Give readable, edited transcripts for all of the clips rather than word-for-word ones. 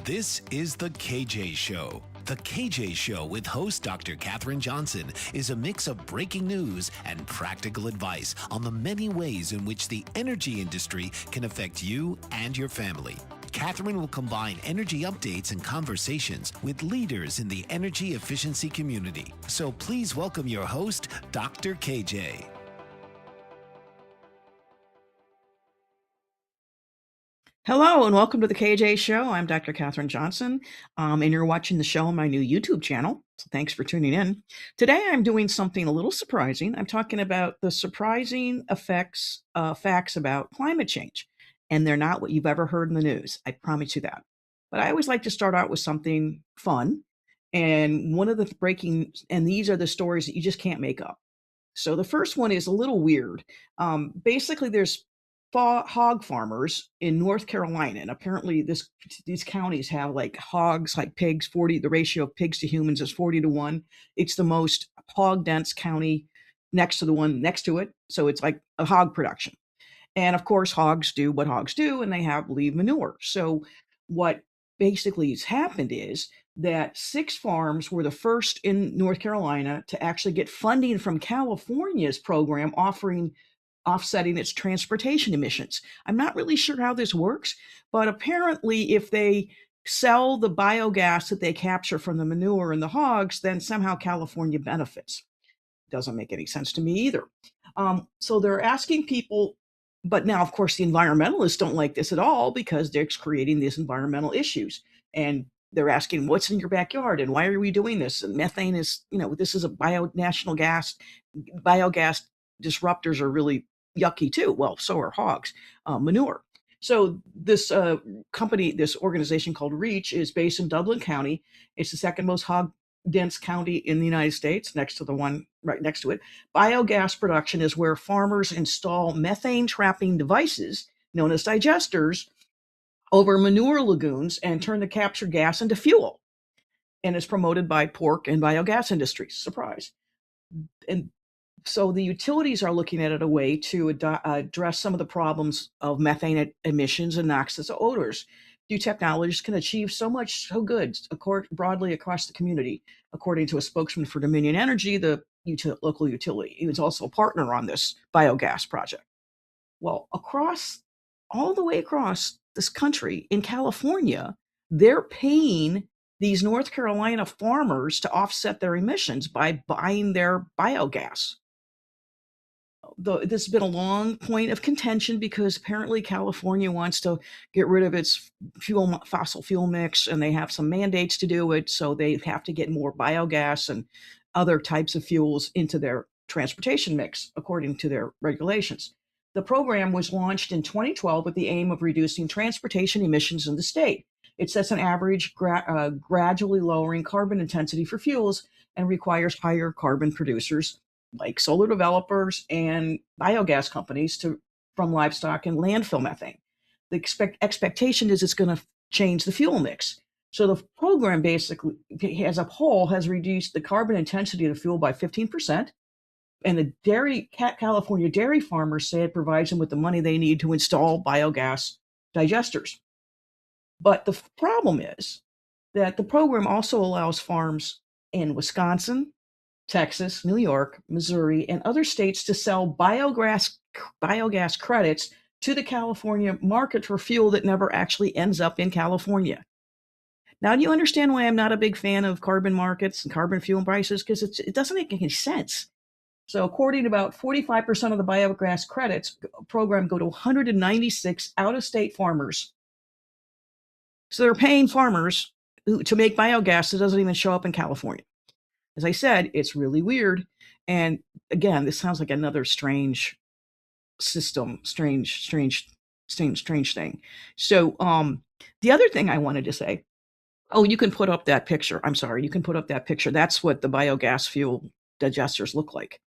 This is The KJ Show. The KJ Show with host Dr. Katherine Johnson is a mix of breaking news and practical advice on the many ways in which the energy industry can affect you and your family. Katherine will combine energy updates and conversations with leaders in the energy efficiency community. So please welcome your host, Dr. KJ. Hello and welcome to the KJ Show. I'm Dr. Katherine Johnson, and you're watching the show on my new YouTube channel. So thanks for tuning in. Today I'm doing something a little surprising. I'm talking about the surprising facts about climate change, and they're not what you've ever heard in the news. I promise you that. But I always like to start out with something fun, and one of the and these are the stories that you just can't make up. So the first one is a little weird. Basically, there's hog farmers in North Carolina, and apparently these counties have like hogs, like pigs. The ratio of pigs to humans is 40-1. It's the most hog dense county next to the one next to it, so it's like a hog production. And of course, hogs do what hogs do, and they leave manure. So what basically has happened is that 6 farms were the first in North Carolina to actually get funding from California's program offsetting its transportation emissions. I'm not really sure how this works, but apparently if they sell the biogas that they capture from the manure and the hogs, then somehow California benefits. Doesn't make any sense to me either. So they're asking people, but now, of course, the environmentalists don't like this at all because they're creating these environmental issues. And they're asking, what's in your backyard and why are we doing this? And methane is, this is a national gas. Biogas disruptors are really yucky too. Well, so are hogs, manure. So this this organization called REACH is based in Dublin County. It's the second most hog dense county in the United States, next to the one right next to it. Biogas production is where farmers install methane trapping devices known as digesters over manure lagoons and turn the captured gas into fuel. And it's promoted by pork and biogas industries. Surprise. And so the utilities are looking at it a way to address some of the problems of methane emissions and noxious odors. New technologies can achieve so good broadly across the community, according to a spokesman for Dominion Energy, the local utility. He was also a partner on this biogas project. Well, all the way across this country, in California, they're paying these North Carolina farmers to offset their emissions by buying their biogas. This has been a long point of contention because apparently California wants to get rid of its fossil fuel mix, and they have some mandates to do it. So they have to get more biogas and other types of fuels into their transportation mix, according to their regulations. The program was launched in 2012 with the aim of reducing transportation emissions in the state. It sets an average gradually lowering carbon intensity for fuels and requires higher carbon producers like solar developers and biogas companies from livestock and landfill methane. The expectation is it's going to change the fuel mix. So the program basically, as a whole, has reduced the carbon intensity of the fuel by 15%. And the California dairy farmers say it provides them with the money they need to install biogas digesters. But the problem is that the program also allows farms in Wisconsin, Texas, New York, Missouri, and other states to sell biogas credits to the California market for fuel that never actually ends up in California. Now, do you understand why I'm not a big fan of carbon markets and carbon fuel prices? Because it doesn't make any sense. So according to about 45% of the biogas credits program go to 196 out-of-state farmers. So they're paying farmers to make biogas that doesn't even show up in California. As I said, it's really weird. And again, this sounds like another strange system, strange thing. So the other thing I wanted to say, you can put up that picture. I'm sorry, you can put up that picture. That's what the biogas fuel digesters look like.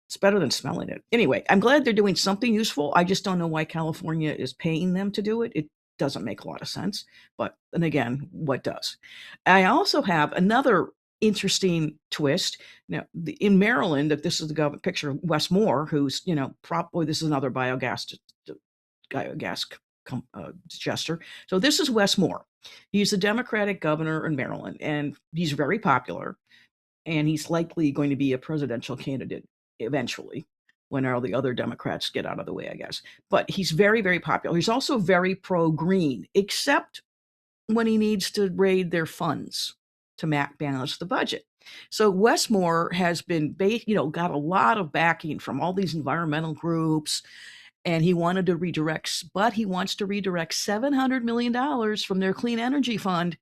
It's better than smelling it. Anyway, I'm glad they're doing something useful. I just don't know why California is paying them to do it. It doesn't make a lot of sense. But then again, what does? I also have another interesting twist. Now, in Maryland, if this is the picture of Wes Moore, who's, probably this is another biogas gesture. So this is Wes Moore. He's the Democratic governor in Maryland, and he's very popular, and he's likely going to be a presidential candidate eventually when all the other Democrats get out of the way, I guess. But he's very, very popular. He's also very pro-green, except when he needs to raid their funds to balance the budget. So Wes Moore has been, got a lot of backing from all these environmental groups, and he wanted to but he wants to redirect $700 million from their clean energy fund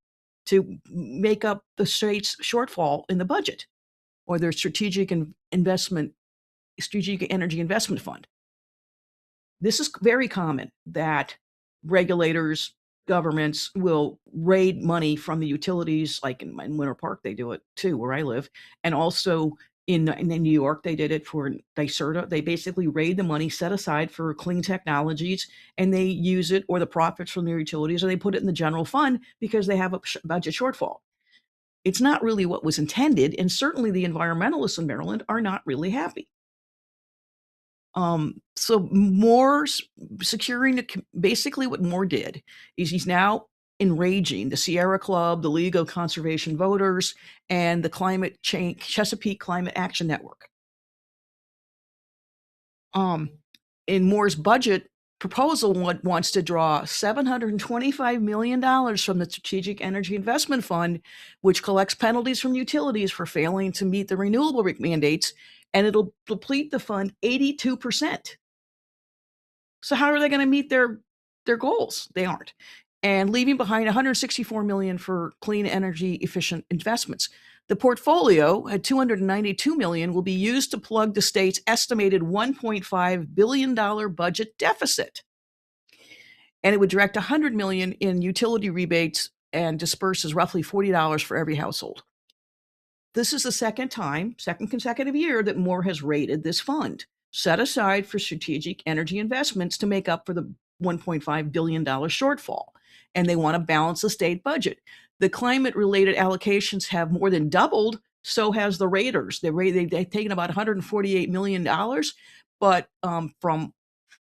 to make up the state's shortfall in the budget, or their strategic energy investment fund. This is very common that regulators, governments will raid money from the utilities, like in Winter Park, they do it too, where I live. And also in New York, they did it for NYSERDA. They basically raid the money set aside for clean technologies, and they use it, or the profits from their utilities, or they put it in the general fund because they have a budget shortfall. It's not really what was intended, and certainly the environmentalists in Maryland are not really happy. So Moore's securing basically what Moore did is he's now enraging the Sierra Club, the League of Conservation Voters, and the Climate Change Chesapeake Climate Action Network. In Moore's budget proposal, wants to draw $725 million from the Strategic Energy Investment Fund, which collects penalties from utilities for failing to meet the renewable mandates, and it'll deplete the fund 82%. So how are they going to meet their goals? They aren't. And leaving behind $164 million for clean energy efficient investments. The portfolio at $292 million will be used to plug the state's estimated $1.5 billion budget deficit. And it would direct $100 million in utility rebates and disperses roughly $40 for every household. This is the second consecutive year that Moore has raided this fund, set aside for strategic energy investments to make up for the $1.5 billion shortfall. And they want to balance the state budget. The climate-related allocations have more than doubled. So has the raiders. They've taken about $148 million, but from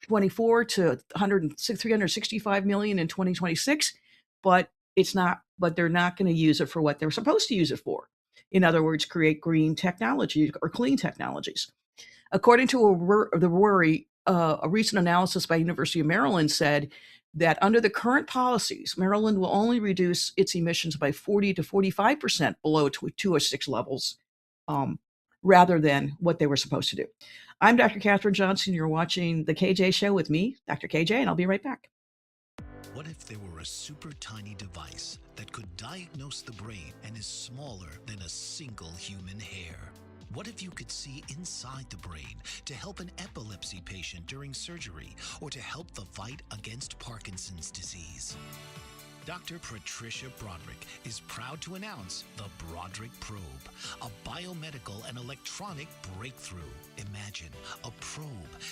24 to $365 million in 2026. But they're not going to use it for what they're supposed to use it for. In other words, create green technology or clean technologies. According to a recent analysis by University of Maryland said that under the current policies, Maryland will only reduce its emissions by 40 to 45% below 206 levels, rather than what they were supposed to do. I'm Dr. Kathryn Johnson. You're watching The KJ Show with me, Dr. KJ, and I'll be right back. What if there were a super tiny device that could diagnose the brain and is smaller than a single human hair? What if you could see inside the brain to help an epilepsy patient during surgery, or to help the fight against Parkinson's disease? Dr. Patricia Broderick is proud to announce the Broderick Probe, a biomedical and electronic breakthrough. Imagine a probe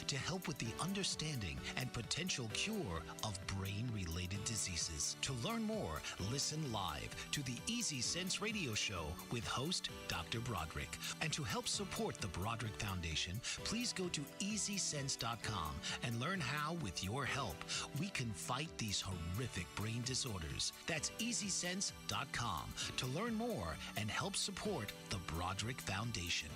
to help with the understanding and potential cure of brain-related diseases. To learn more, listen live to the Easy Sense radio show with host Dr. Broderick. And to help support the Broderick Foundation, please go to EasySense.com and learn how, with your help, we can fight these horrific brain disorders. That's EasySense.com to learn more and help support the Broderick Foundation.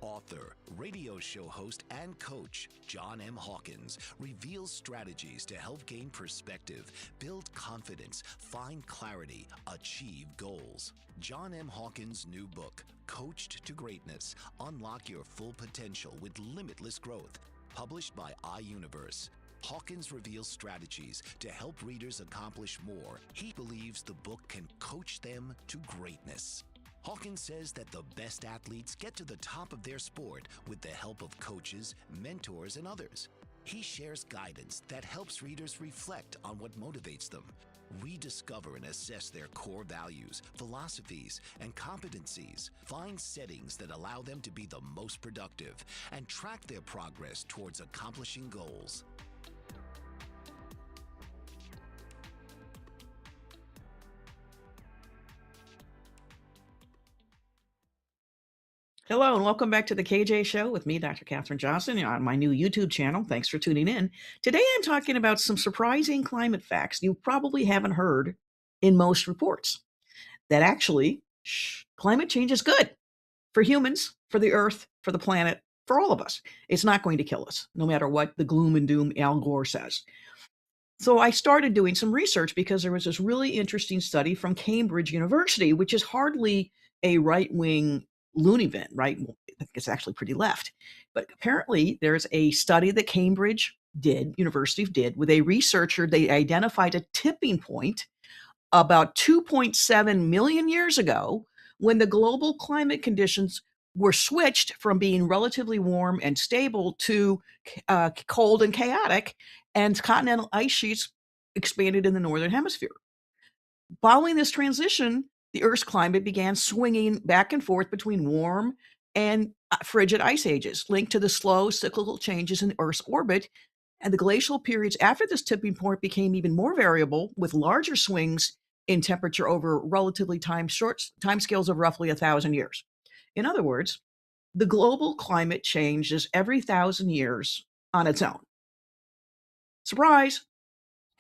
Author, radio show host, and coach John M. Hawkins reveals strategies to help gain perspective, build confidence, find clarity, achieve goals. John M. Hawkins' new book, Coached to Greatness: Unlock Your Full Potential with Limitless Growth, published by iUniverse. Hawkins reveals strategies to help readers accomplish more. He believes the book can coach them to greatness. Hawkins says that the best athletes get to the top of their sport with the help of coaches, mentors, and others. He shares guidance that helps readers reflect on what motivates them, rediscover and assess their core values, philosophies, and competencies, find settings that allow them to be the most productive, and track their progress towards accomplishing goals. Hello, and welcome back to the KJ Show with me, Dr. Katherine Johnson, on my new YouTube channel. Thanks for tuning in. Today, I'm talking about some surprising climate facts you probably haven't heard in most reports. That actually, climate change is good for humans, for the earth, for the planet, for all of us. It's not going to kill us, no matter what the gloom and doom Al Gore says. So I started doing some research because there was this really interesting study from Cambridge University, which is hardly a right-wing loony bin, right? I think it's actually pretty left. But apparently there's a study that University did with a researcher. They identified a tipping point about 2.7 million years ago when the global climate conditions were switched from being relatively warm and stable to cold and chaotic, and continental ice sheets expanded in the northern hemisphere. Following this transition, the Earth's climate began swinging back and forth between warm and frigid ice ages, linked to the slow cyclical changes in Earth's orbit. And the glacial periods after this tipping point became even more variable, with larger swings in temperature over relatively short timescales of roughly 1,000 years. In other words, the global climate changes every 1,000 years on its own. Surprise!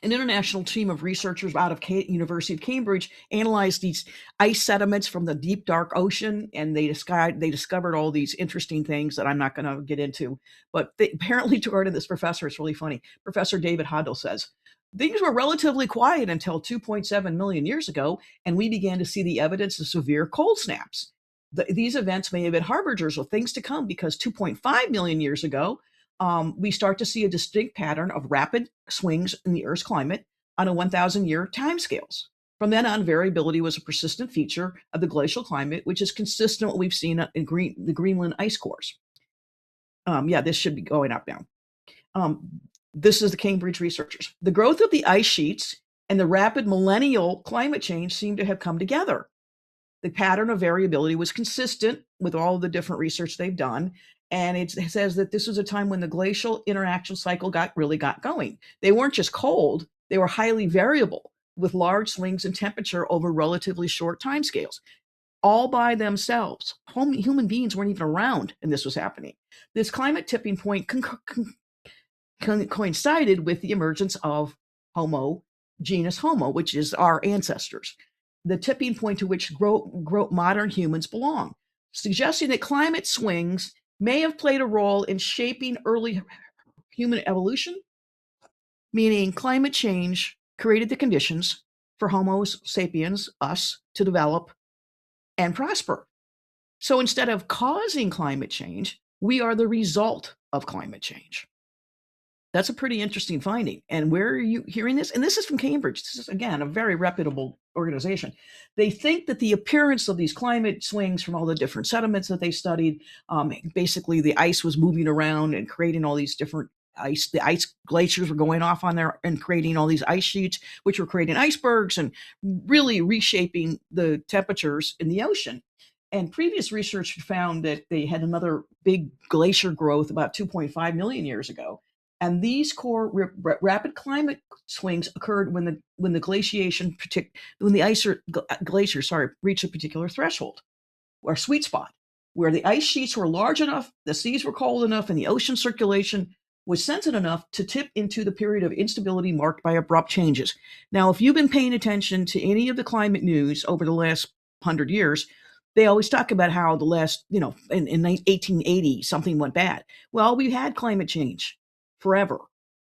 An international team of researchers out of University of Cambridge analyzed these ice sediments from the deep, dark ocean, and they discovered all these interesting things that I'm not going to get into. But they apparently, according to this professor, it's really funny. Professor David Hoddle says, things were relatively quiet until 2.7 million years ago, and we began to see the evidence of severe cold snaps. These events may have been harbingers of things to come because 2.5 million years ago, we start to see a distinct pattern of rapid swings in the Earth's climate on a 1,000-year timescales. From then on, variability was a persistent feature of the glacial climate, which is consistent with what we've seen in the Greenland ice cores. This should be going up now. This is the Cambridge researchers. The growth of the ice sheets and the rapid millennial climate change seem to have come together. The pattern of variability was consistent with all the different research they've done. And it says that this was a time when the glacial interaction cycle got going. They weren't just cold, they were highly variable with large swings in temperature over relatively short timescales, all by themselves. Human beings weren't even around and this was happening. This climate tipping point coincided with the emergence of genus Homo, which is our ancestors, the tipping point to which modern humans belong, suggesting that climate swings may have played a role in shaping early human evolution, meaning climate change created the conditions for Homo sapiens, us, to develop and prosper. So instead of causing climate change, we are the result of climate change. That's a pretty interesting finding. And where are you hearing this? And this is from Cambridge. This is, again, a very reputable organization. They think that the appearance of these climate swings from all the different sediments that they studied, basically the ice was moving around and creating all these different the ice glaciers were going off on there and creating all these ice sheets, which were creating icebergs and really reshaping the temperatures in the ocean. And previous research found that they had another big glacier growth about 2.5 million years ago. And these core rapid climate swings occurred when the glacier reached a particular threshold or sweet spot, where the ice sheets were large enough, the seas were cold enough, and the ocean circulation was sensitive enough to tip into the period of instability marked by abrupt changes. Now, if you've been paying attention to any of the climate news over the last 100 years, they always talk about how the last, in 1880, something went bad. Well, we had climate change forever.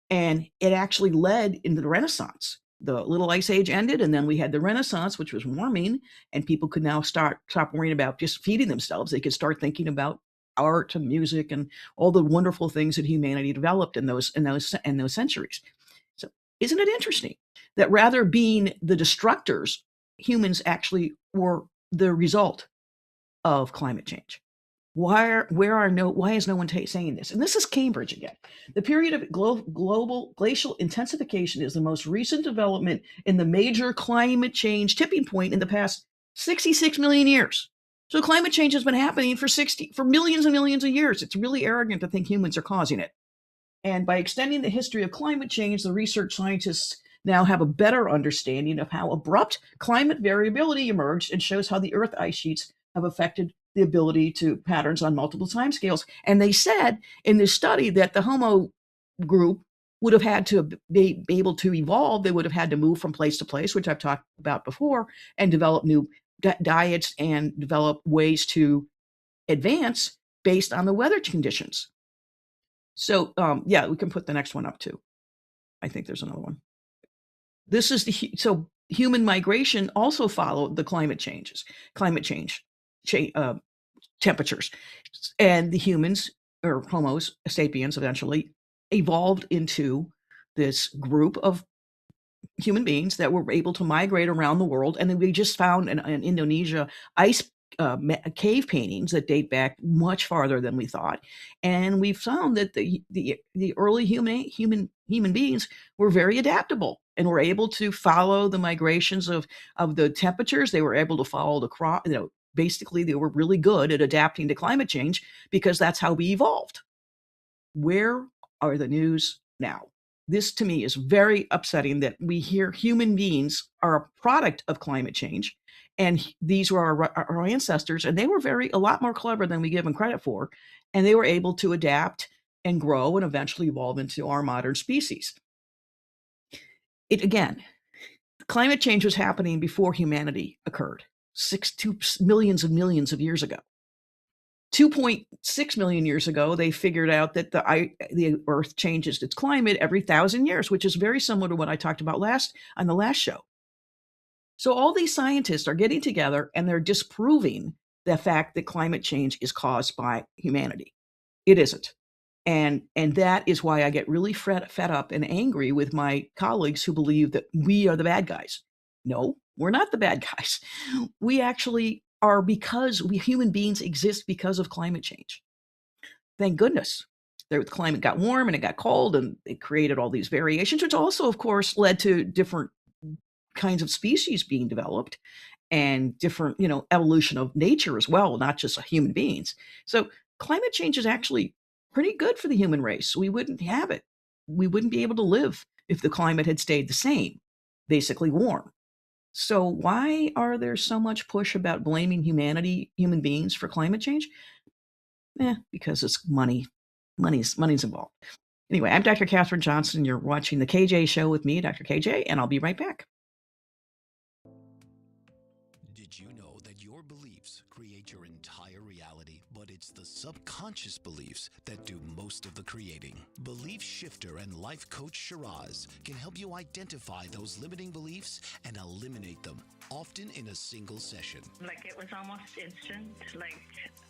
And it actually led into the Renaissance. The Little Ice Age ended, and then we had the Renaissance, which was warming, and people could now stop worrying about just feeding themselves. They could start thinking about art and music and all the wonderful things that humanity developed in those centuries. So isn't it interesting that rather being the destructors, humans actually were the result of climate change? Why is no one saying this? And this is Cambridge again. The period of global glacial intensification is the most recent development in the major climate change tipping point in the past 66 million years. So climate change has been happening for millions and millions of years. It's really arrogant to think humans are causing it. And by extending the history of climate change, the research scientists now have a better understanding of how abrupt climate variability emerged and shows how the Earth ice sheets have affected the ability to patterns on multiple timescales. And they said in this study that the Homo group would have had to be able to evolve. They would have had to move from place to place, which I've talked about before, and develop new diets and develop ways to advance based on the weather conditions. So, yeah, we can put the next one up too. I think there's another one. This is so human migration also followed the climate change, temperatures, and the humans or Homo sapiens eventually evolved into this group of human beings that were able to migrate around the world. And then we just found in Indonesia ice cave paintings that date back much farther than we thought, and we found that the early human beings were very adaptable and were able to follow the migrations of the temperatures. They were able to follow the crop. Basically, they were really good at adapting to climate change because that's how we evolved. Where are the news now? This to me is very upsetting that we hear human beings are a product of climate change. And these were our ancestors, and they were a lot more clever than we give them credit for. And they were able to adapt and grow and eventually evolve into our modern species. Again, climate change was happening before humanity occurred, 2 millions and millions of years ago. 2.6 million years ago, they figured out that the Earth changes its climate every 1,000 years, which is very similar to what I talked about on the last show. So all these scientists are getting together and they're disproving the fact that climate change is caused by humanity. It isn't. And that is why I get really fed up and angry with my colleagues who believe that we are the bad guys. No, we're not the bad guys. We actually are, because we human beings exist because of climate change. Thank goodness. The climate got warm and it got cold and it created all these variations, which also, of course, led to different kinds of species being developed and different, evolution of nature as well, not just human beings. So climate change is actually pretty good for the human race. We wouldn't have it. We wouldn't be able to live if the climate had stayed the same, basically warm. So why are there so much push about blaming human beings for climate change? Because it's money. Money's involved. Anyway, I'm Dr. Katherine Johnson. You're watching The KJ Show with me, Dr. KJ, and I'll be right back. Did you know that your beliefs create your entire reality, but it's the subconscious beliefs that do most of the creating? Belief shifter and life coach Shiraz can help you identify those limiting beliefs and eliminate them, often in a single session. Like, it was almost instant. Like,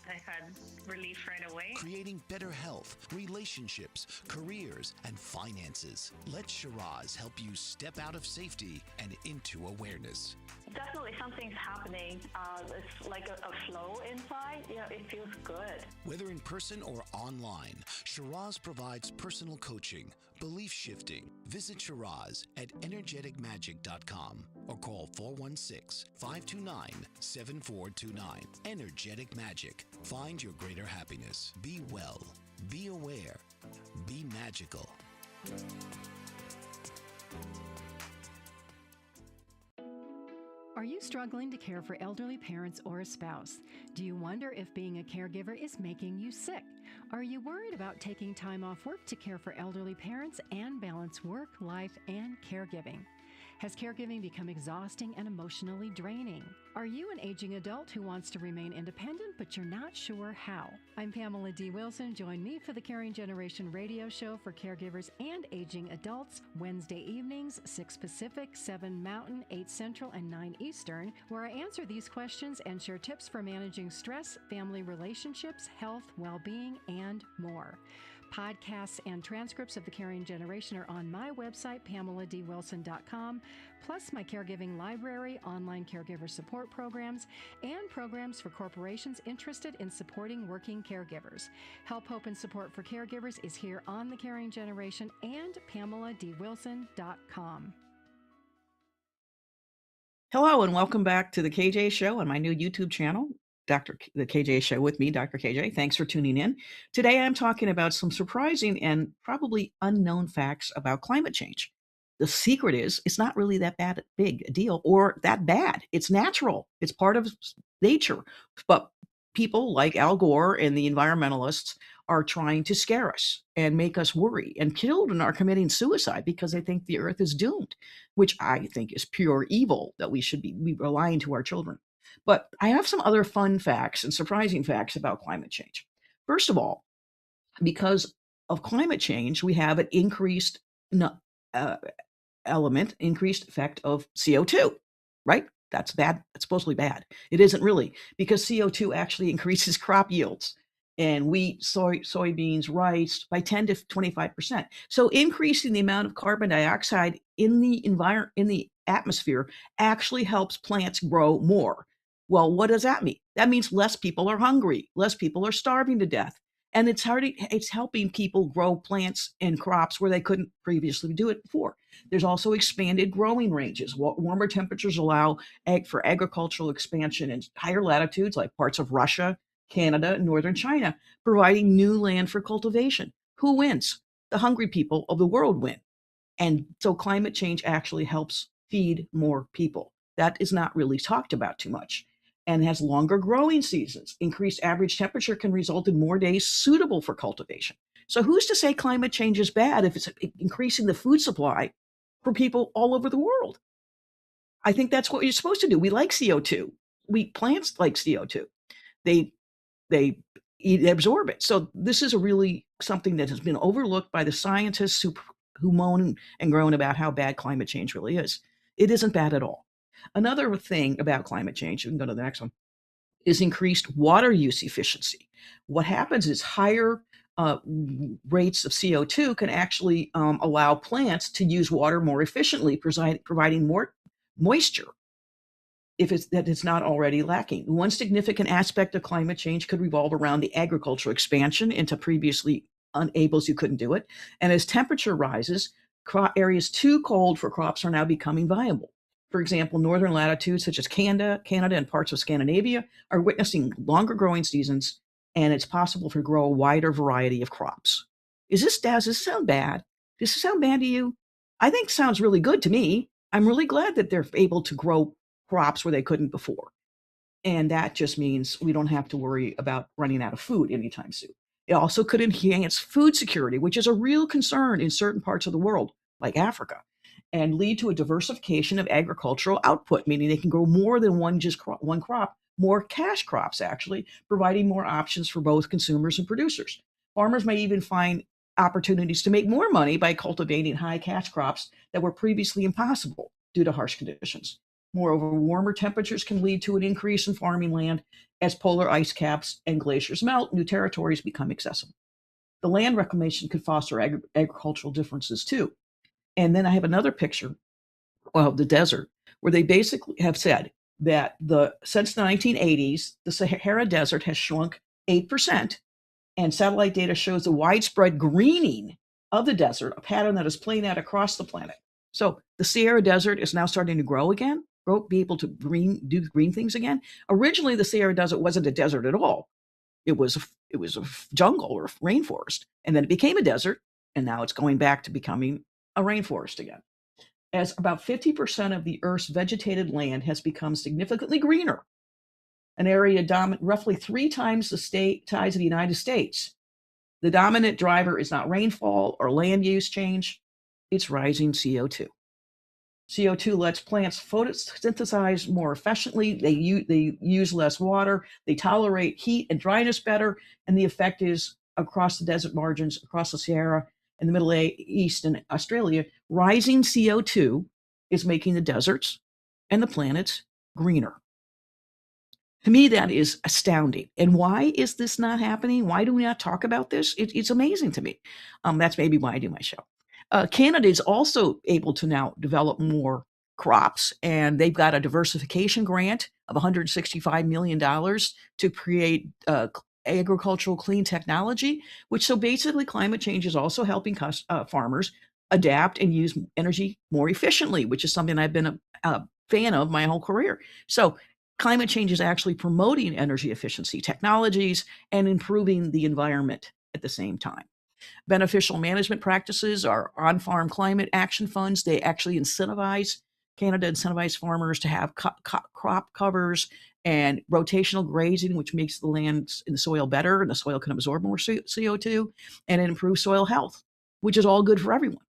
I had relief right away. Creating better health, relationships, careers, and finances. Let Shiraz help you step out of safety and into awareness. Definitely something's happening. It's like a flow inside. It feels good. Whether in person or online, Shiraz provides personal coaching, belief shifting. Visit Shiraz at energeticmagic.com or call 416-529-7429. Energetic Magic. Find your greater happiness. Be well. Be aware. Be magical. Are you struggling to care for elderly parents or a spouse? Do you wonder if being a caregiver is making you sick? Are you worried about taking time off work to care for elderly parents and balance work, life, and caregiving? Has caregiving become exhausting and emotionally draining? Are you an aging adult who wants to remain independent, but you're not sure how? I'm Pamela D. Wilson. Join me for the Caring Generation radio show for caregivers and aging adults, Wednesday evenings, 6 Pacific, 7 Mountain, 8 Central, and 9 Eastern, where I answer these questions and share tips for managing stress, family relationships, health, well-being, and more. Podcasts and transcripts of The Caring Generation are on my website, PamelaDWilson.com, plus my caregiving library, online caregiver support programs, and programs for corporations interested in supporting working caregivers. Help, hope, and support for caregivers is here on The Caring Generation and PamelaDWilson.com. Hello, and welcome back to The KJ Show on my new YouTube channel, The KJ Show with me, Dr. KJ. Thanks for tuning in. Today, I'm talking about some surprising and probably unknown facts about climate change. The secret is it's not really that big a deal or that bad. It's natural. It's part of nature. But people like Al Gore and the environmentalists are trying to scare us and make us worry. And children are committing suicide because they think the earth is doomed, which I think is pure evil that we should be lying to our children. But I have some other fun facts and surprising facts about climate change. First of all, because of climate change, we have an increased uh, increased effect of CO2, right? That's bad. It's supposedly bad. It isn't really, because CO2 actually increases crop yields and wheat, soybeans, rice by 10 to 25%. So increasing the amount of carbon dioxide in the in the atmosphere actually helps plants grow more. Well, what does that mean? That means less people are hungry, less people are starving to death. And it's helping people grow plants and crops where they couldn't previously do it before. There's also expanded growing ranges. Warmer temperatures allow for agricultural expansion in higher latitudes like parts of Russia, Canada, and northern China, providing new land for cultivation. Who wins? The hungry people of the world win. And so climate change actually helps feed more people. That is not really talked about too much and has longer growing seasons. Increased average temperature can result in more days suitable for cultivation. So who's to say climate change is bad if it's increasing the food supply for people all over the world? I think that's what you're supposed to do. We like CO2. Plants like CO2. They they absorb it. So this is a really something that has been overlooked by the scientists who moan and groan about how bad climate change really is. It isn't bad at all. Another thing about climate change, you can go to the next one, is increased water use efficiency. What happens is higher rates of CO2 can actually allow plants to use water more efficiently, providing more moisture if it's not already lacking. One significant aspect of climate change could revolve around the agricultural expansion into previously unables you couldn't do it. And as temperature rises, areas too cold for crops are now becoming viable. For example, northern latitudes such as Canada, and parts of Scandinavia are witnessing longer growing seasons, and it's possible to grow a wider variety of crops. Does this sound bad? Does this sound bad to you? I think it sounds really good to me. I'm really glad that they're able to grow crops where they couldn't before. And that just means we don't have to worry about running out of food anytime soon. It also could enhance food security, which is a real concern in certain parts of the world, like Africa, and lead to a diversification of agricultural output, meaning they can grow more than one crop, more cash crops actually, providing more options for both consumers and producers. Farmers may even find opportunities to make more money by cultivating high cash crops that were previously impossible due to harsh conditions. Moreover, warmer temperatures can lead to an increase in farming land as polar ice caps and glaciers melt, new territories become accessible. The land reclamation could foster agricultural differences too. And then I have another picture of the desert where they basically have said that since the 1980s, the Sahara Desert has shrunk 8%, and satellite data shows the widespread greening of the desert, a pattern that is playing out across the planet. So the Sahara Desert is now starting to grow again, be able to do green things again. Originally, the Sahara Desert wasn't a desert at all. It was a jungle or a rainforest, and then it became a desert, and now it's going back to becoming a rainforest again. As about 50% of the Earth's vegetated land has become significantly greener, an area roughly 3 times the size of the United States. The dominant driver is not rainfall or land use change, it's rising CO2. CO2 lets plants photosynthesize more efficiently. They use less water. They tolerate heat and dryness better. And the effect is across the desert margins, across the Sahara, in the Middle East and Australia, rising CO2 is making the deserts and the planets greener. To me, that is astounding. And why is this not happening? Why do we not talk about this? It's amazing to me. That's maybe why I do my show. Canada is also able to now develop more crops, and they've got a diversification grant of $165 million to create agricultural clean technology, which so basically climate change is also helping farmers adapt and use energy more efficiently, which is something I've been a fan of my whole career. So climate change is actually promoting energy efficiency technologies and improving the environment at the same time. Beneficial management practices are on-farm climate action funds. They actually incentivize Canada incentivized farmers to have crop covers and rotational grazing, which makes the land in the soil better, and the soil can absorb more CO2, and it improves soil health, which is all good for everyone.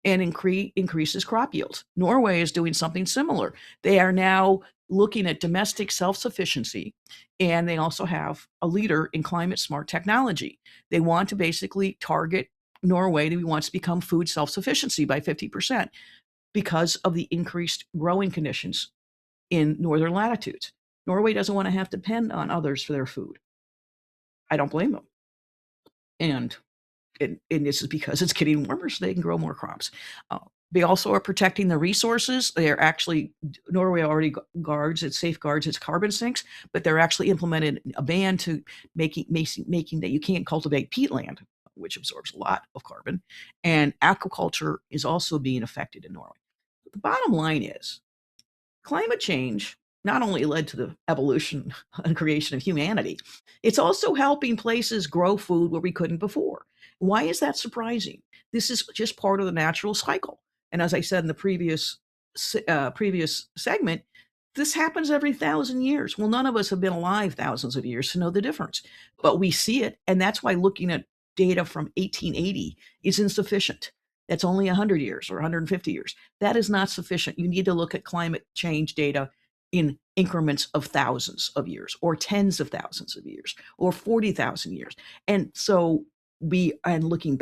And increases crop yields. Norway is doing something similar. They are now looking at domestic self-sufficiency, and they also have a leader in climate smart technology. They want to basically target Norway who wants to become food self-sufficiency by 50% because of the increased growing conditions in northern latitudes. Norway doesn't want to have to depend on others for their food. I don't blame them. And this is because it's getting warmer so they can grow more crops. They also are protecting the resources. They are actually, Norway already safeguards its carbon sinks, but they're actually implemented a ban to making that you can't cultivate peatland, which absorbs a lot of carbon. And aquaculture is also being affected in Norway. But the bottom line is climate change not only led to the evolution and creation of humanity, it's also helping places grow food where we couldn't before. Why is that surprising? This is just part of the natural cycle. And as I said in the previous segment, this happens every 1,000 years. Well, none of us have been alive thousands of years to know the difference, but we see it. And that's why looking at data from 1880 is insufficient. That's only 100 years or 150 years. That is not sufficient. You need to look at climate change data in increments of thousands of years or tens of thousands of years or 40,000 years. And so looking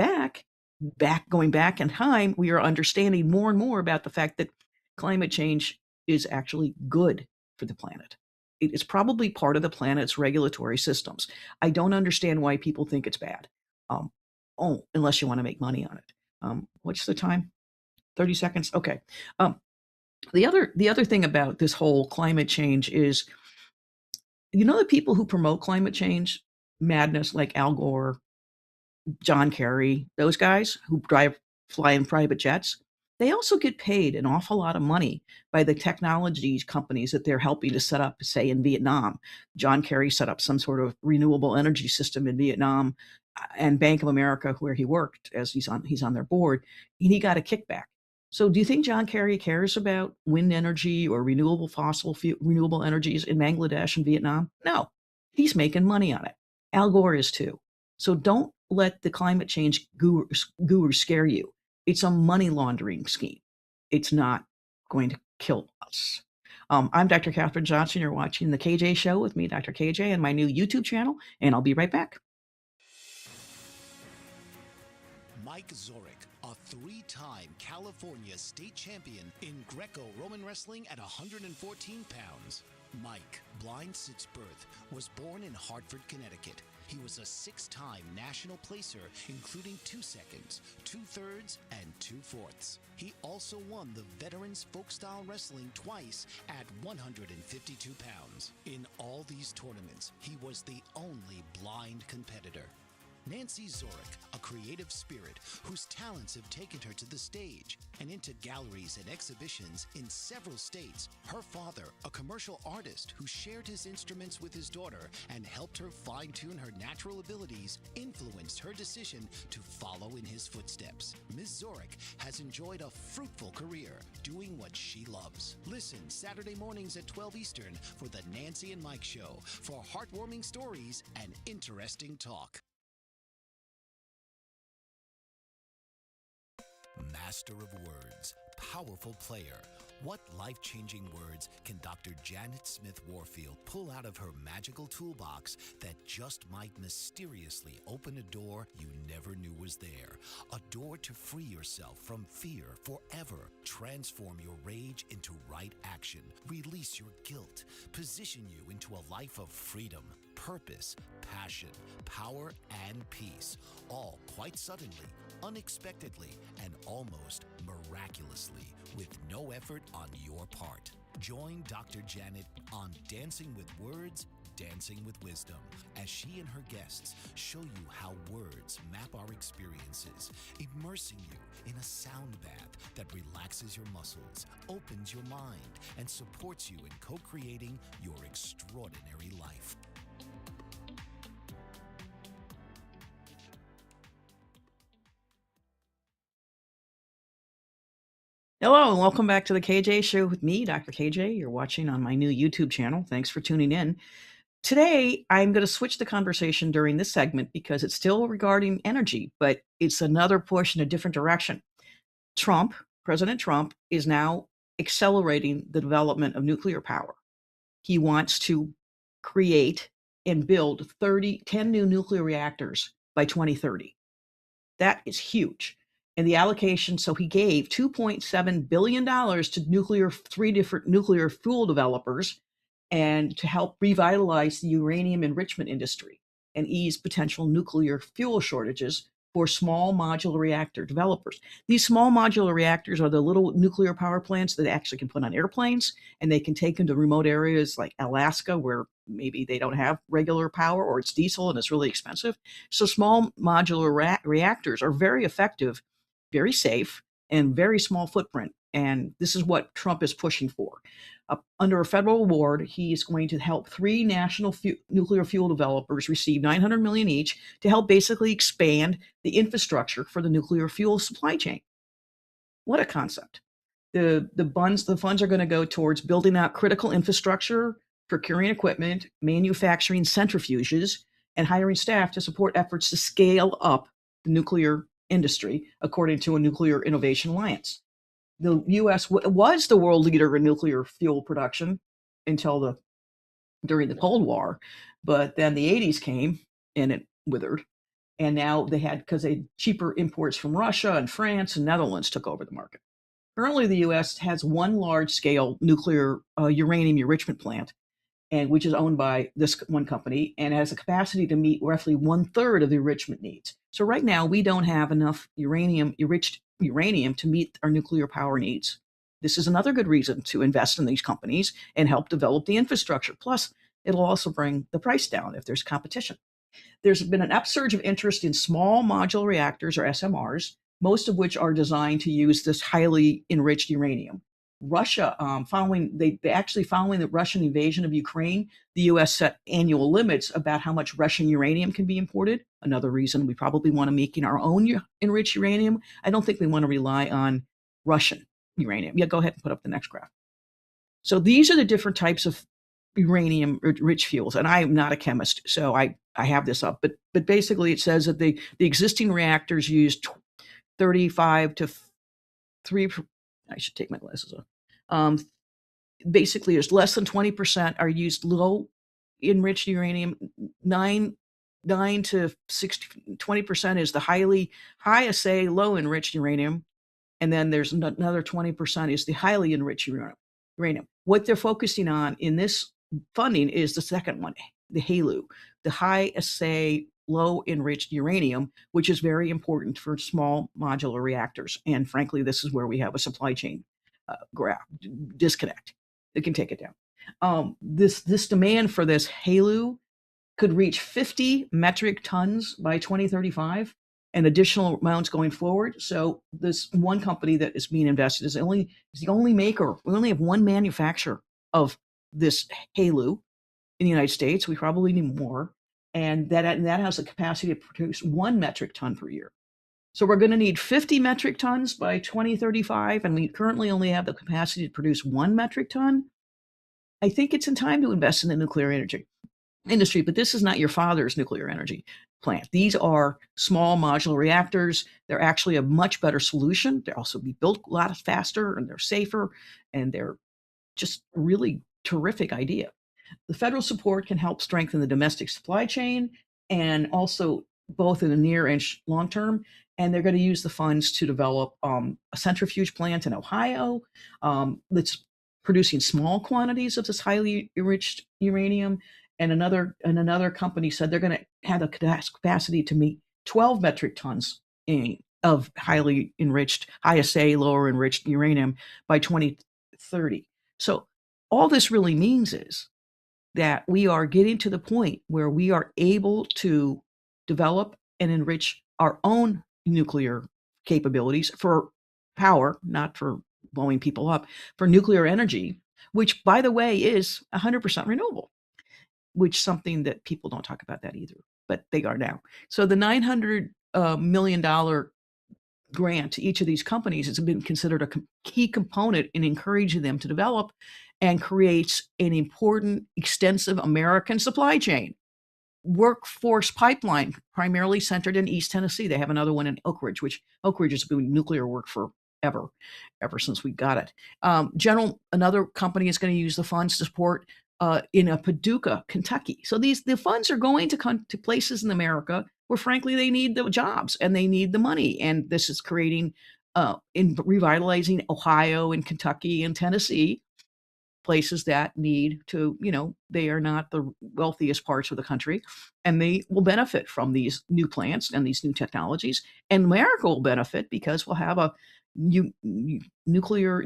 going back in time, we are understanding more and more about the fact that climate change is actually good for the planet. It is probably part of the planet's regulatory systems. I don't understand why people think it's bad. Unless you want to make money on it. What's the time? 30 seconds. Okay. The other thing about this whole climate change is, the people who promote climate change madness, like Al Gore, John Kerry, those guys who fly in private jets, they also get paid an awful lot of money by the technology companies that they're helping to set up, say, in Vietnam. John Kerry set up some sort of renewable energy system in Vietnam, and Bank of America, where he worked, as he's on their board, and he got a kickback. So do you think John Kerry cares about wind energy or renewable energies in Bangladesh and Vietnam? No, he's making money on it. Al Gore is too. So don't let the climate change gurus scare you. It's a money laundering scheme. It's not going to kill us. I'm Dr. Katherine Johnson. You're watching The KJ Show with me, Dr. KJ, and my new YouTube channel, and I'll be right back. Mike Zorek, a three-time California state champion in Greco-Roman wrestling at 114 pounds. Mike, blind since birth, was born in Hartford, Connecticut. He was a six-time national placer, including 2 seconds, 2/3, and 2/4. He also won the Veterans Folk-Style Wrestling twice at 152 pounds. In all these tournaments, he was the only blind competitor. Nancy Zorek, a creative spirit whose talents have taken her to the stage and into galleries and exhibitions in several states. Her father, a commercial artist who shared his instruments with his daughter and helped her fine-tune her natural abilities, influenced her decision to follow in his footsteps. Ms. Zorek has enjoyed a fruitful career doing what she loves. Listen Saturday mornings at 12 Eastern for the Nancy and Mike Show for heartwarming stories and interesting talk. Master of words, powerful player. What life-changing words can Dr. Janet Smith Warfield pull out of her magical toolbox that just might mysteriously open a door you never knew was there? A door to free yourself from fear forever. Transform your rage into right action. Release your guilt. Position you into a life of freedom, purpose, passion, power, and peace. All quite suddenly, unexpectedly, and almost miraculously, with no effort on your part. Join Dr. Janet on Dancing with Words, Dancing with Wisdom, as she and her guests show you how words map our experiences, immersing you in a sound bath that relaxes your muscles, opens your mind, and supports you in co-creating your extraordinary life. Hello, and welcome back to the KJ Show with me, Dr. KJ. You're watching on my new YouTube channel. Thanks for tuning in. Today, I'm going to switch the conversation during this segment because it's still regarding energy, but it's another push in a different direction. President Trump, is now accelerating the development of nuclear power. He wants to create and build 10 new nuclear reactors by 2030. That is huge. And the allocation, so he gave $2.7 billion to three different nuclear fuel developers and to help revitalize the uranium enrichment industry and ease potential nuclear fuel shortages for small modular reactor developers. These small modular reactors are the little nuclear power plants that actually can put on airplanes, and they can take them to remote areas like Alaska where maybe they don't have regular power or it's diesel and it's really expensive. So small modular reactors are very effective, very safe, and very small footprint. And this is what Trump is pushing for. Under a federal award, he is going to help three national nuclear fuel developers receive $900 million each to help basically expand the infrastructure for the nuclear fuel supply chain. What a concept. The funds are going to go towards building out critical infrastructure, procuring equipment, manufacturing centrifuges, and hiring staff to support efforts to scale up the nuclear industry, according to a Nuclear Innovation Alliance. The U.S. Was the world leader in nuclear fuel production until during the Cold War, but then the 80s came and it withered. And now because they cheaper imports from Russia and France and Netherlands took over the market. Currently, the U.S. has one large-scale nuclear uranium enrichment plant, and which is owned by this one company, and has a capacity to meet roughly 1/3 of the enrichment needs. So right now, we don't have enough enriched uranium to meet our nuclear power needs. This is another good reason to invest in these companies and help develop the infrastructure. Plus, it'll also bring the price down if there's competition. There's been an upsurge of interest in small modular reactors, or SMRs, most of which are designed to use this highly enriched uranium. Russia, following the Russian invasion of Ukraine, the U.S. set annual limits about how much Russian uranium can be imported. Another reason we probably want to make our own enriched uranium. I don't think we want to rely on Russian uranium. Yeah, go ahead and put up the next graph. So these are the different types of uranium rich fuels, and I am not a chemist, so I have this up. But basically, it says that the existing reactors use 35 to 3. I should take my glasses off. Basically, there's less than 20% are used low enriched uranium. 9 to 20% is the high assay low enriched uranium, and then there's another 20% is the highly enriched uranium. What they're focusing on in this funding is the second one, the HALEU, the high assay low enriched uranium, which is very important for small modular reactors. And frankly, this is where we have a supply chain disconnect. It can take it down. This demand for this HALEU could reach 50 metric tons by 2035 and additional amounts going forward. So this one company that is being invested is the only maker. We only have one manufacturer of this HALEU in the United States. We probably need more. And that has the capacity to produce 1 metric ton per year. So we're going to need 50 metric tons by 2035, and we currently only have the capacity to produce 1 metric ton. I think it's in time to invest in the nuclear energy industry, but this is not your father's nuclear energy plant. These are small modular reactors. They're actually a much better solution. They'll also be built a lot faster, and they're safer, and they're just really terrific idea. The federal support can help strengthen the domestic supply chain, and also both in the near and long term. And they're going to use the funds to develop a centrifuge plant in Ohio that's producing small quantities of this highly enriched uranium. And another company said they're going to have the capacity to meet 12 metric tons of highly enriched, high assay, lower enriched uranium by 2030. So all this really means is that we are getting to the point where we are able to develop and enrich our own nuclear capabilities for power, not for blowing people up, for nuclear energy, which, by the way, is 100% renewable, which something that people don't talk about that either, but they are now. So the $900 million grant to each of these companies has been considered a key component in encouraging them to develop and creates an important, extensive American supply chain workforce pipeline, primarily centered in East Tennessee. They have another one in Oak Ridge, which Oak Ridge has been doing nuclear work forever, ever since we got it. Another company is going to use the funds to support in Paducah, Kentucky. So the funds are going to places in America where, frankly, they need the jobs and they need the money. And this is creating, in revitalizing Ohio and Kentucky and Tennessee, places that need to, they are not the wealthiest parts of the country, and they will benefit from these new plants and these new technologies. And America will benefit because we'll have a nuclear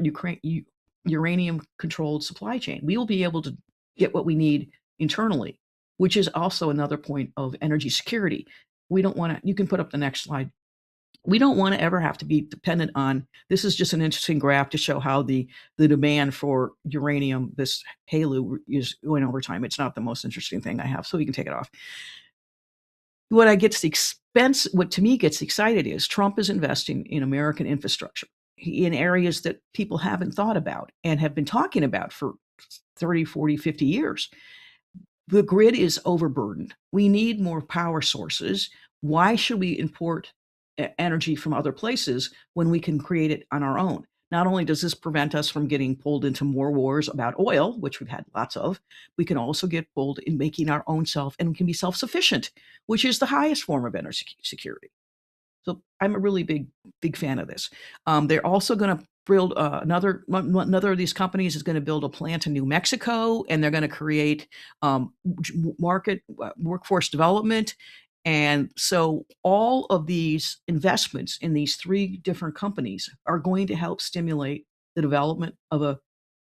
uranium controlled supply chain. We will be able to get what we need internally, which is also another point of energy security. We don't want to, you can put up the next slide. We don't want to ever have to be dependent on, this is just an interesting graph to show how the demand for uranium, this HALEU, is going over time. It's not the most interesting thing I have, so we can take it off. What to me gets excited is Trump is investing in American infrastructure in areas that people haven't thought about and have been talking about for 30, 40, 50 years. The grid is overburdened. We need more power sources. Why should we import energy from other places when we can create it on our own? Not only does this prevent us from getting pulled into more wars about oil, which we've had lots of, we can also get pulled in making our own self, and we can be self-sufficient, which is the highest form of energy security. So I'm a really big fan of this. They're also going to build another of these companies is going to build a plant in New Mexico, and they're going to create workforce development. And so all of these investments in these three different companies are going to help stimulate the development of a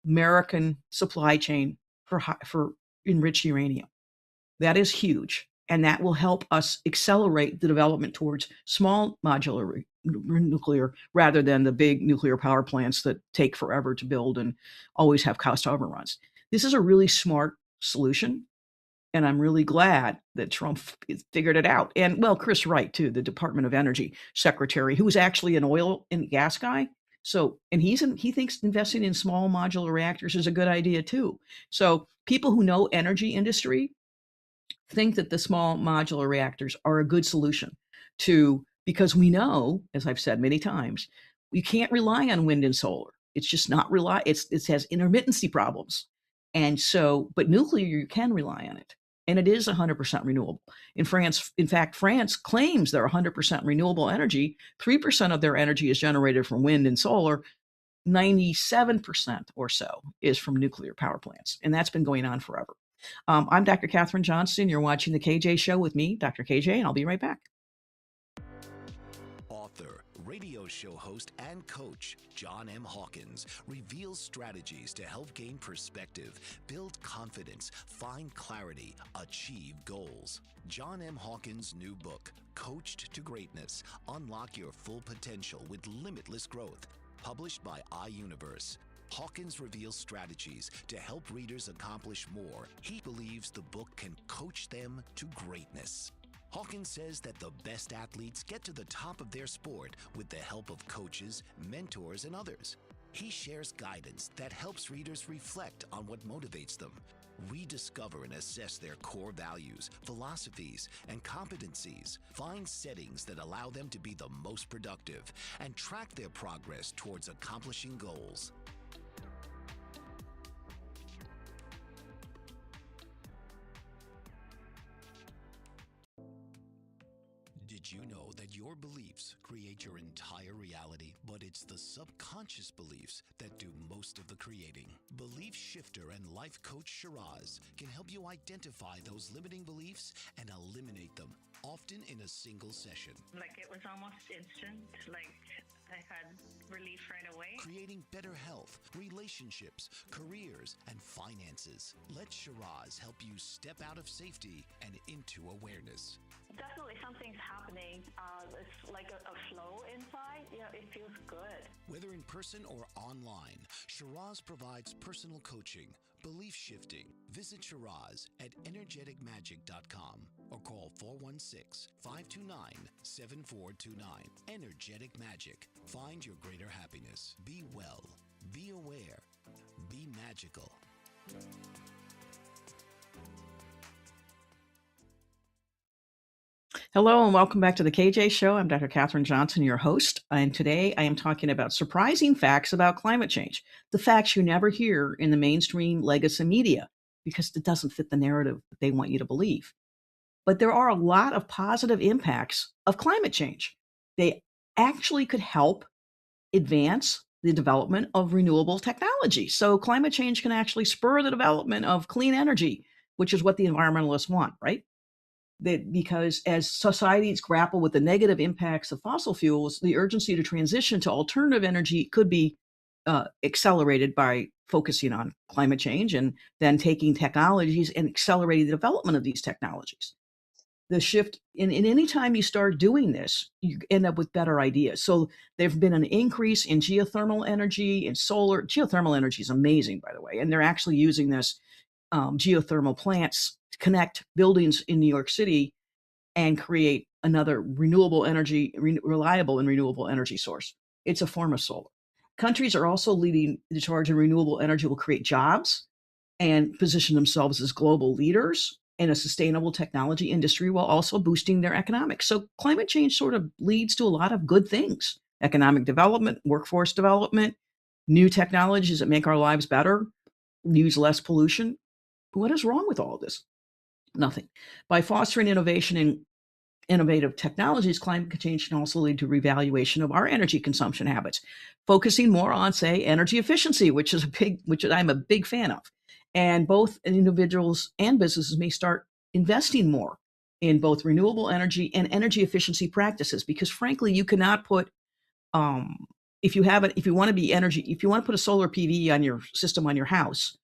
American supply chain for enriched uranium. That is huge. And that will help us accelerate the development towards small modular nuclear rather than the big nuclear power plants that take forever to build and always have cost overruns. This is a really smart solution. And I'm really glad that Trump figured it out. And well, Chris Wright, too, the Department of Energy secretary, who's actually an oil and gas guy. So, and he thinks investing in small modular reactors is a good idea, too. So people who know energy industry think that the small modular reactors are a good solution because we know, as I've said many times, we can't rely on wind and solar. It's just not it has intermittency problems. And so, but nuclear, you can rely on it. And it is 100% renewable. In fact, France claims they're 100% renewable energy. 3% of their energy is generated from wind and solar. 97% or so is from nuclear power plants. And that's been going on forever. I'm Dr. Katherine Johnson. You're watching The KJ Show with me, Dr. KJ, and I'll be right back. Author, radio show host, and coach John M. Hawkins reveals strategies to help gain perspective, build confidence, find clarity, achieve goals. John M. Hawkins' new book, Coached to Greatness, Unlock Your Full Potential with Limitless Growth, published by iUniverse. Hawkins reveals strategies to help readers accomplish more. He believes the book can coach them to greatness. Hawkins says that the best athletes get to the top of their sport with the help of coaches, mentors, and others. He shares guidance that helps readers reflect on what motivates them, rediscover and assess their core values, philosophies, and competencies, find settings that allow them to be the most productive, and track their progress towards accomplishing goals. Did you know that your beliefs create your entire reality, but it's the subconscious beliefs that do most of the creating? Belief shifter and life coach Shiraz can help you identify those limiting beliefs and eliminate them, often in a single session. Like it was almost instant, like I had relief right away. Creating better health, relationships, careers, and finances. Let Shiraz help you step out of safety and into awareness. Definitely something's happening. It's like a flow inside. It feels good. Whether in person or online, Shiraz provides personal coaching, Belief shifting. Visit Shiraz at energeticmagic.com or call 416-529-7429. Energetic Magic. Find your greater happiness. Be well. Be aware. Be magical. Hello and welcome back to the KJ Show. I'm Dr. Katherine Johnson, your host, and today I am talking about surprising facts about climate change. The facts you never hear in the mainstream legacy media because it doesn't fit the narrative that they want you to believe. But there are a lot of positive impacts of climate change. They actually could help advance the development of renewable technology. So climate change can actually spur the development of clean energy, which is what the environmentalists want, right? That because as societies grapple with the negative impacts of fossil fuels, the urgency to transition to alternative energy could be accelerated by focusing on climate change and then taking technologies and accelerating the development of these technologies. The shift in any time you start doing this, you end up with better ideas. So there's been an increase in geothermal energy and solar. Geothermal energy is amazing, by the way, and they're actually using this geothermal plants to connect buildings in New York City and create another renewable energy, reliable and renewable energy source. It's a form of solar. Countries are also leading the charge in renewable energy will create jobs and position themselves as global leaders in a sustainable technology industry while also boosting their economics. So climate change sort of leads to a lot of good things: economic development, workforce development, new technologies that make our lives better, use less pollution. What is wrong with all of this? Nothing. By fostering innovation in innovative technologies, climate change can also lead to reevaluation of our energy consumption habits, focusing more on, say, energy efficiency, which I'm a big fan of. And both individuals and businesses may start investing more in both renewable energy and energy efficiency practices, because frankly, you cannot put if you want to put a solar PV on your system on your house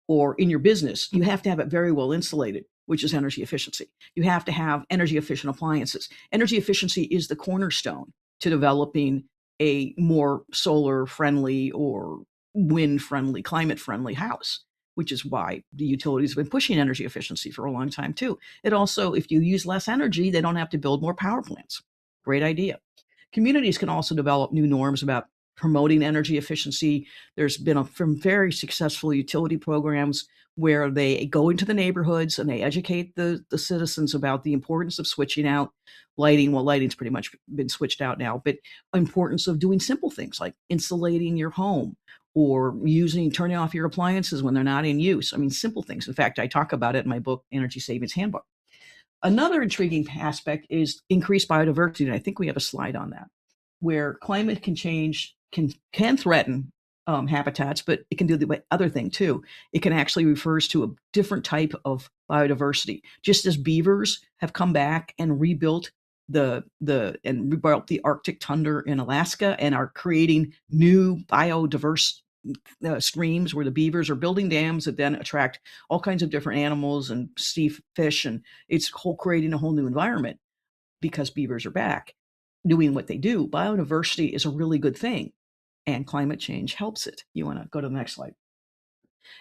or in your business, you have to have it very well insulated, which is energy efficiency. You have to have energy efficient appliances. Energy efficiency is the cornerstone to developing a more solar friendly or wind friendly, climate friendly house, which is why the utilities have been pushing energy efficiency for a long time too. It also, if you use less energy, they don't have to build more power plants. Great idea. Communities can also develop new norms about promoting energy efficiency. There's been some very successful utility programs where they go into the neighborhoods and they educate the citizens about the importance of switching out lighting. Well, lighting's pretty much been switched out now, but importance of doing simple things like insulating your home or turning off your appliances when they're not in use. I mean, simple things. In fact, I talk about it in my book, Energy Savings Handbook. Another intriguing aspect is increased biodiversity, and I think we have a slide on that, where climate can change, can threaten habitats, but it can do the other thing too. It can actually refers to a different type of biodiversity. Just as beavers have come back and rebuilt the Arctic tundra in Alaska and are creating new biodiverse streams where the beavers are building dams that then attract all kinds of different animals and sea fish, and it's creating a whole new environment because beavers are back doing what they do. Biodiversity is a really good thing, and climate change helps it. You want to go to the next slide.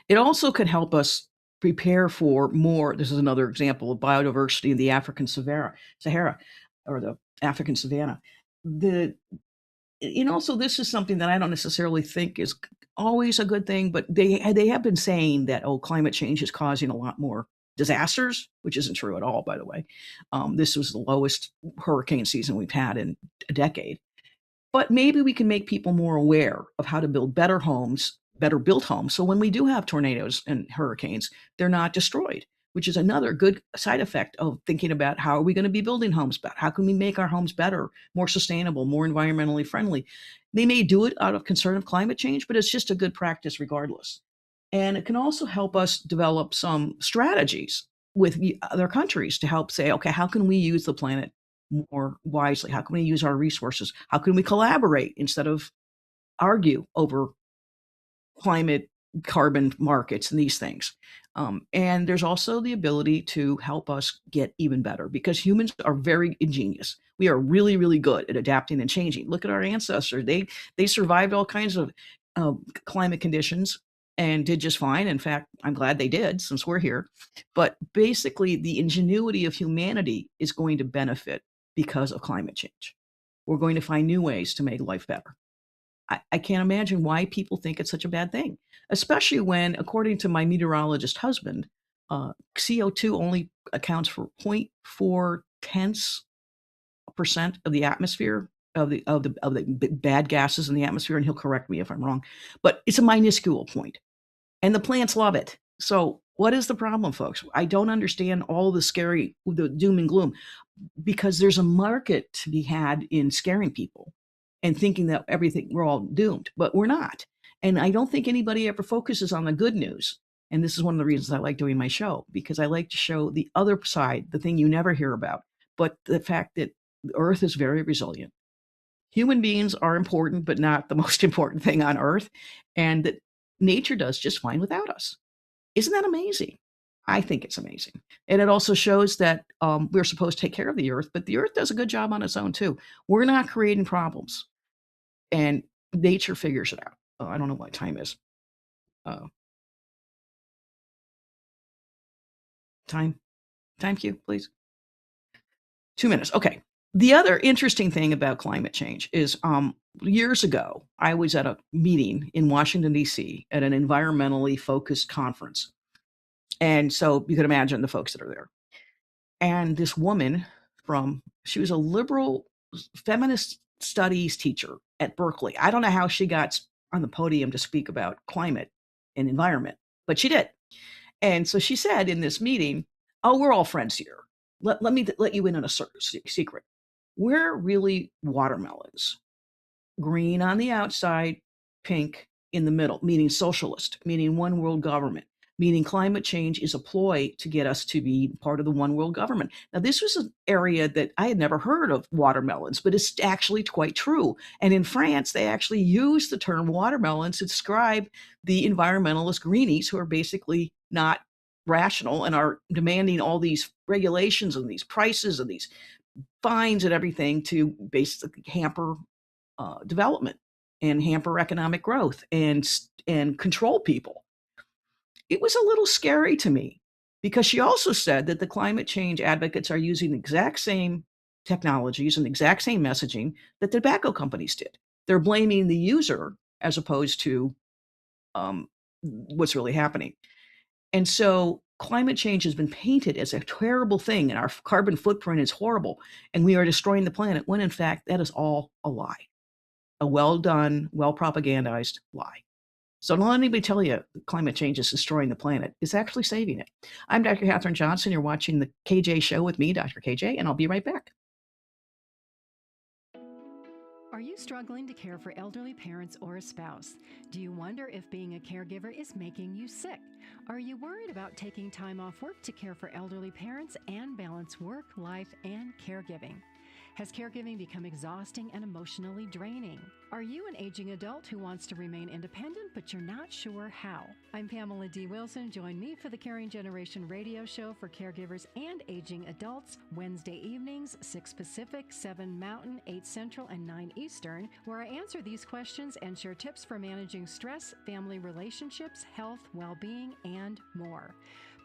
It also could help us prepare for more. This is another example of biodiversity in the African Sahara or the African savanna. So this is something that I don't necessarily think is always a good thing, but they have been saying that, climate change is causing a lot more disasters, which isn't true at all, by the way. This was the lowest hurricane season we've had in a decade. But maybe we can make people more aware of how to build better built homes. So when we do have tornadoes and hurricanes, they're not destroyed, which is another good side effect of thinking about how are we going to be building homes better? How can we make our homes better, more sustainable, more environmentally friendly? They may do it out of concern of climate change, but it's just a good practice regardless. And it can also help us develop some strategies with other countries to help say, okay, how can we use the planet more wisely? How can we use our resources? How can we collaborate instead of argue over climate, carbon markets and these things? And there's also the ability to help us get even better because humans are very ingenious. We are really, really good at adapting and changing. Look at our ancestors. They survived all kinds of climate conditions and did just fine. In fact, I'm glad they did since we're here. But basically, the ingenuity of humanity is going to benefit because of climate change. We're going to find new ways to make life better. I can't imagine why people think it's such a bad thing, especially when, according to my meteorologist husband, CO2 only accounts for 0.4 tenths percent of the atmosphere of the bad gases in the atmosphere, and he'll correct me if I'm wrong, but it's a minuscule point, and the plants love it. So, what is the problem, folks? I don't understand all the doom and gloom, because there's a market to be had in scaring people and thinking that we're all doomed, but we're not. And I don't think anybody ever focuses on the good news. And this is one of the reasons I like doing my show, because I like to show the other side, the thing you never hear about, but the fact that the earth is very resilient. Human beings are important, but not the most important thing on earth, and that nature does just fine without us. Isn't that amazing? I think it's amazing. And it also shows that we're supposed to take care of the earth, but the earth does a good job on its own too. We're not creating problems, and nature figures it out. Oh, I don't know what time is. Uh, time cue, please. 2 minutes. Okay. The other interesting thing about climate change is years ago, I was at a meeting in Washington, D.C. at an environmentally focused conference. And so you can imagine the folks that are there. And this woman she was a liberal feminist studies teacher at Berkeley. I don't know how she got on the podium to speak about climate and environment, but she did. And so she said in this meeting, "Oh, we're all friends here. Let me let you in on a secret. We're really watermelons. Green on the outside, pink in the middle, meaning socialist, meaning one world government, meaning climate change is a ploy to get us to be part of the one world government." Now, this was an area that I had never heard of watermelons, but it's actually quite true. And in France, they actually use the term watermelons to describe the environmentalist greenies who are basically not rational and are demanding all these regulations and these prices and these fines and everything to basically hamper development and hamper economic growth and control people. It was a little scary to me, because she also said that the climate change advocates are using the exact same technologies and the exact same messaging that the tobacco companies did. They're blaming the user as opposed to what's really happening. And so climate change has been painted as a terrible thing, and our carbon footprint is horrible, and we are destroying the planet, when in fact that is all a lie. A well done, well propagandized lie. So don't let anybody tell you climate change is destroying the planet. It's actually saving it. I'm Dr. Kathryn Johnson. You're watching the KJ Show with me, Dr. KJ, and I'll be right back. Are you struggling to care for elderly parents or a spouse? Do you wonder if being a caregiver is making you sick? Are you worried about taking time off work to care for elderly parents and balance work, life, and caregiving? Has caregiving become exhausting and emotionally draining? Are you an aging adult who wants to remain independent, but you're not sure how? I'm Pamela D. Wilson. Join me for the Caring Generation radio show for caregivers and aging adults, Wednesday evenings, 6 Pacific, 7 Mountain, 8 Central, and 9 Eastern, where I answer these questions and share tips for managing stress, family relationships, health, well-being, and more.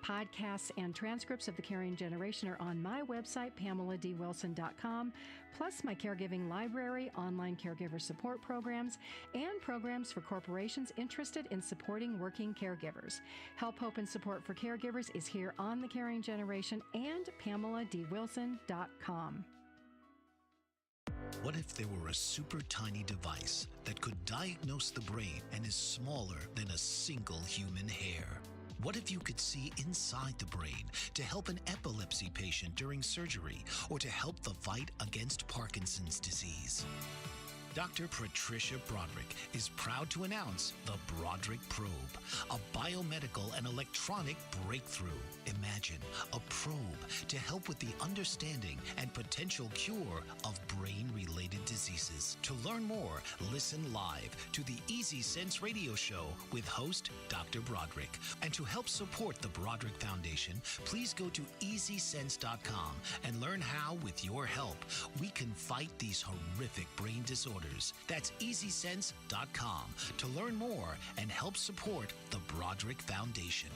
Podcasts and transcripts of the Caring Generation are on my website, PamelaDWilson.com, plus my caregiving library, online caregiver support programs, and programs for corporations interested in supporting working caregivers. Help, hope, and support for caregivers is here on the Caring Generation and PamelaDWilson.com. What if there were a super tiny device that could diagnose the brain and is smaller than a single human hair? What if you could see inside the brain to help an epilepsy patient during surgery or to help the fight against Parkinson's disease? Dr. Patricia Broderick is proud to announce the Broderick Probe, a biomedical and electronic breakthrough. Imagine a probe to help with the understanding and potential cure of brain-related diseases. To learn more, listen live to the Easy Sense radio show with host Dr. Broderick. And to help support the Broderick Foundation, please go to EasySense.com and learn how, with your help, we can fight these horrific brain disorders headquarters. That's easysense.com to learn more and help support the Broderick Foundation.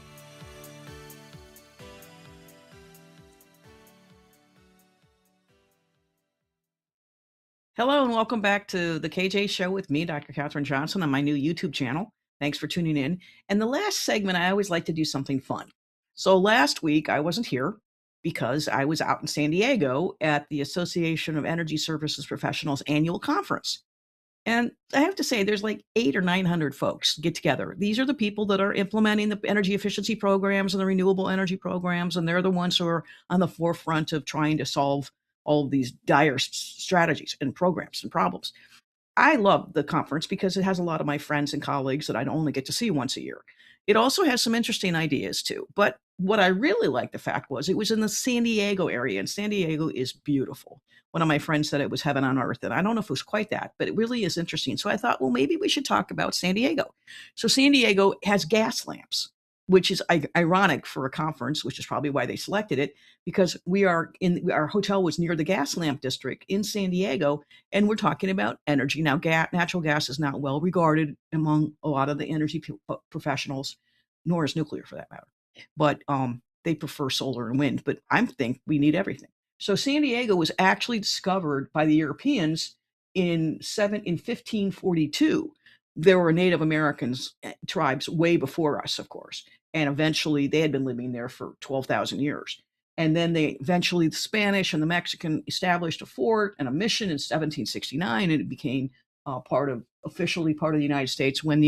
Hello and welcome back to the KJ Show with me, Dr. Katherine Johnson, on my new YouTube channel. Thanks for tuning in. And the last segment, I always like to do something fun. So last week, I wasn't here because I was out in San Diego at the Association of Energy Services Professionals annual conference. And I have to say, there's like 800 or 900 folks get together. These are the people that are implementing the energy efficiency programs and the renewable energy programs, and they're the ones who are on the forefront of trying to solve all of these dire strategies and programs and problems. I love the conference because it has a lot of my friends and colleagues that I only get to see once a year. It also has some interesting ideas too. But what I really liked the fact was it was in the San Diego area, and San Diego is beautiful. One of my friends said it was heaven on earth, and I don't know if it was quite that, but it really is interesting. So I thought, well, maybe we should talk about San Diego. So San Diego has gas lamps, which is ironic for a conference, which is probably why they selected it, because our hotel was near the gas lamp district in San Diego, and we're talking about energy. Now, natural gas is not well regarded among a lot of the energy professionals, nor is nuclear for that matter. But they prefer solar and wind, but I think we need everything. So San Diego was actually discovered by the Europeans in 1542. There were Native Americans tribes way before us, of course, and eventually they had been living there for 12,000 years. And then the Spanish and the Mexican established a fort and a mission in 1769, and it became officially part of the United States when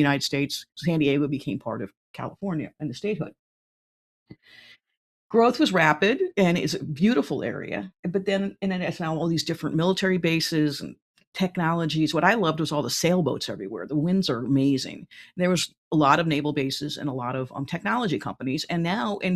San Diego became part of California and the statehood. Growth was rapid, and it's a beautiful area. But then, and it has now all these different military bases and technologies. What I loved was all the sailboats everywhere. The winds are amazing. There was a lot of naval bases and a lot of technology companies. And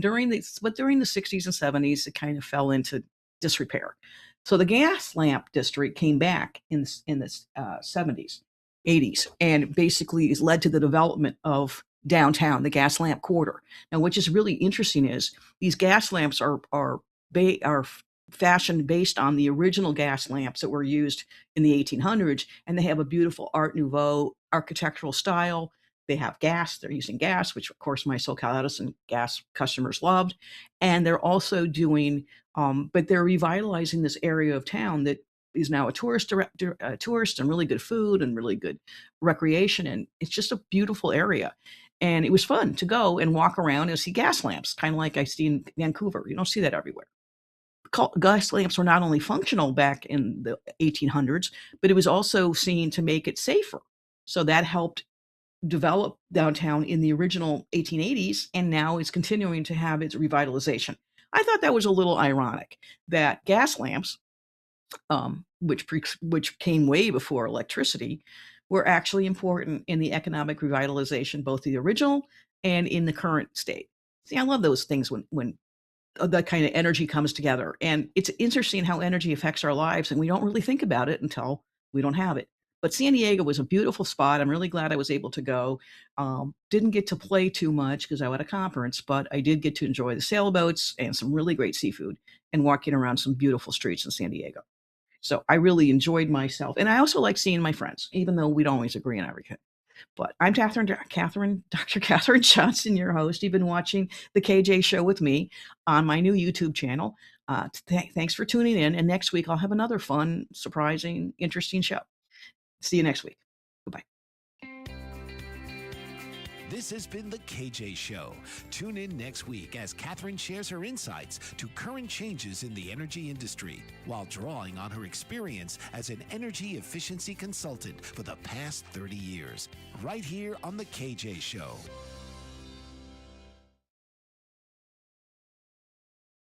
during the 60s and 70s, it kind of fell into disrepair. So the gas lamp district came back in the 70s, 80s, and basically has led to the development of downtown, the gas lamp quarter. Now, which is really interesting is these gas lamps are fashioned based on the original gas lamps that were used in the 1800s, and they have a beautiful Art Nouveau architectural style. They have gas. They're using gas, which of course my SoCal Edison gas customers loved. And they're also doing, but they're revitalizing this area of town that is now a tourist and really good food and really good recreation. And it's just a beautiful area. And it was fun to go and walk around and see gas lamps, kind of like I see in Vancouver. You don't see that everywhere. Gas lamps were not only functional back in the 1800s, but it was also seen to make it safer. So that helped develop downtown in the original 1880s, and now is continuing to have its revitalization. I thought that was a little ironic that gas lamps, which came way before electricity, were actually important in the economic revitalization, both the original and in the current state. See, I love those things when that kind of energy comes together. And it's interesting how energy affects our lives, and we don't really think about it until we don't have it. But San Diego was a beautiful spot. I'm really glad I was able to go. Didn't get to play too much because I was at a conference, but I did get to enjoy the sailboats and some really great seafood and walking around some beautiful streets in San Diego. So I really enjoyed myself. And I also like seeing my friends, even though we don't always agree on everything. But I'm Dr. Katherine Johnson, your host. You've been watching the KJ Show with me on my new YouTube channel. Thanks for tuning in. And next week, I'll have another fun, surprising, interesting show. See you next week. Goodbye. This has been The KJ Show. Tune in next week as Katherine shares her insights to current changes in the energy industry while drawing on her experience as an energy efficiency consultant for the past 30 years, right here on The KJ Show.